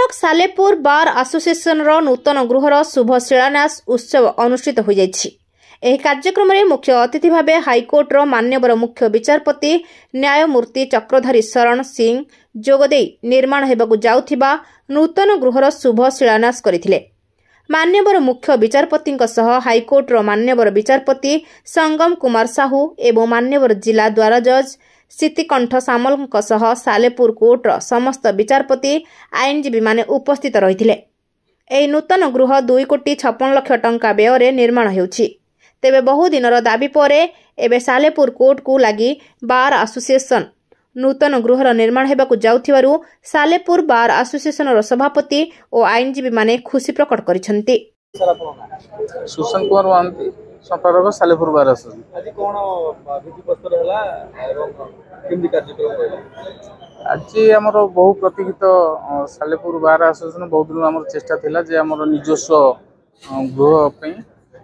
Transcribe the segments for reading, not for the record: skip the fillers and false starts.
कटक सालेपुर बार association रो नूतन गृहर शुभ शिलान्यास उत्सव अनुष्ठित हो जाइछि। एही कार्यक्रम में मुख्य अतिथि भावे हाईकोर्ट रो मान्यवर मुख्य विचारपति न्यायमूर्ति चक्रधारी शरण सिंह जोगदे निर्माण हेबाकु जाउथिबा नूतन गृहर शुभ शिलान्यास करथिले। मान्यवर मुख्य विचारपति हाईकोर्ट रो मान्यवर विचारपति संगम कुमार साहू एवं मान्यवर जिला द्वारा जज सितिकंठ सामल सालेपुर कोर्टर समस्त विचारपति आईनजीवी माने उपस्थित रहिथिले। एही नूतन गृह 2,56 लाख टंका व्यय निर्माण हेउछि। तेबे बहुदिनर दाबी परे एबे सालेपुर कोर्ट को लगी बार आसोसिएशन नूतन गृहर निर्माण हेबाकु जाउथिबारु सालेपुर बार आसोसिएशन सभापति और आईनजीवी माने खुशी प्रकट करिसंती। सुशांत कुमार महांती संपादक सालेपुर बार आसोसिएशन। आज कोन विधि पत्र हला एवं केमि कार्यक्रम रहला? आज हमर बहु प्रतीक्षित सालेपुर बार आसोसिएशन बहुत दिन हमर चेष्टा थिला जे हमर निजस्व गृह पे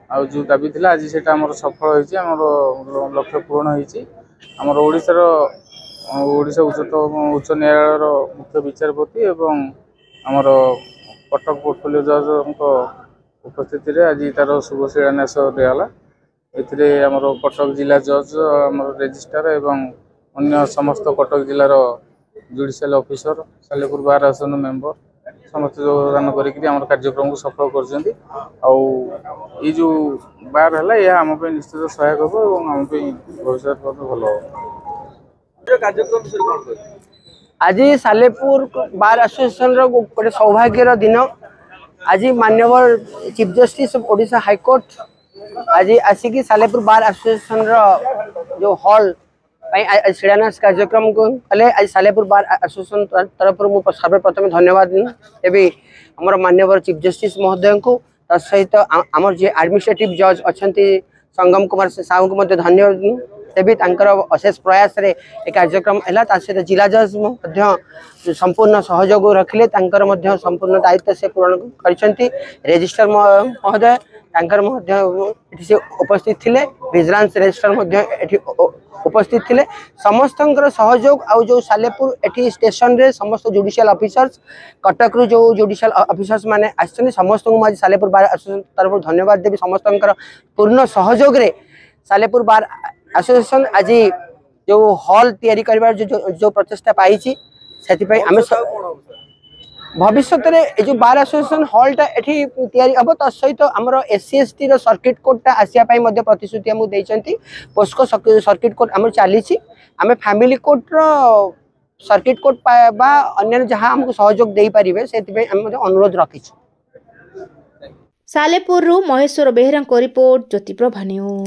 आ जो दाबी थिला आज सेटा हमर सफल होइछि। हमर लक्ष्य पूर्ण होइछि। हमर ओडिशा उच्च न्यायालय मुख्य विचारपति एवं हमर कटक पोर्टफोलियो जज उपस्थिति रे आज तार शुभ शिलान्यास दियाला। एथिरे हमर कटक जिला जज हमर रजिस्ट्रार एवं अन्य समस्त कटक जिलार जुडिशियल ऑफिसर सालेपुर बार आसन मेंबर समस्त योगदान करिकरी हमर कार्यक्रम को सफल करजंती। आउ ई जो बार हला या हम पे निश्चित सहायक हो एवं हम पे भविष्य बहुत भलो हो। कार्यक्रम से कोन कर आज सालेपुर बार एसोसिएशन रो गोटे सौभाग्यर दिन। आज मान्यवर chief justice of Odisha high court आज आसिकी सालेपुर बार एसोसिएशन रो जो हॉल शिलान्यास कार्यक्रम को कले। आज सालेपुर बार एसोसिएशन तरफ सर्वप्रथम धन्यवाद देवी आमर मान्यवर चीफ जस्टिस महोदय को सहित आमर जे एडमिनिस्ट्रेटिव जज अच्छा संगम कुमार साहू को धन्यवाद देवी। अशेष प्रयास रे एक कार्यक्रम है सहित जिला जज संपूर्ण सहयोग रखिले संपूर्ण दायित्व से पूर्ण कर। रजिस्ट्रार महोदय से उपस्थित थिले, विजिलेंस रजिस्ट्रार उपस्थित थिले। समस्त सहयोग आउ जो सालेपुर एठी स्टेशन रे समस्त जुडिशियल ऑफिसर्स कटक रू जो जुडिशियल ऑफिसर्स माने आछन समस्त को आज सालेपुर बार एसोसिएशन तरफ धन्यवाद देवी। समस्त पूर्ण सहयोग रे सालेपुर बार एसोसिएशन आज जो हॉल तैयारी करबार जो प्रचेष्टा पाई भविष्य में जो बार एसोसिएशन हॉलटा एठी तैयारी हम सहित आमर SC ST रो सर्किट कोर्टा आसिया प्रतिश्रुति आमको देइचंती। पोस्को सर्किट कोर्ट आम चली आम फैमिली कोर्ट रो सर्किट कोर्ट बा अन्य जहाँ आमको सहयोग दे पारिबे से अनुरोध रखिछु। सालेपुर महेश्वर बेहरा रिपोर्ट ज्योति प्रभा न्यूज।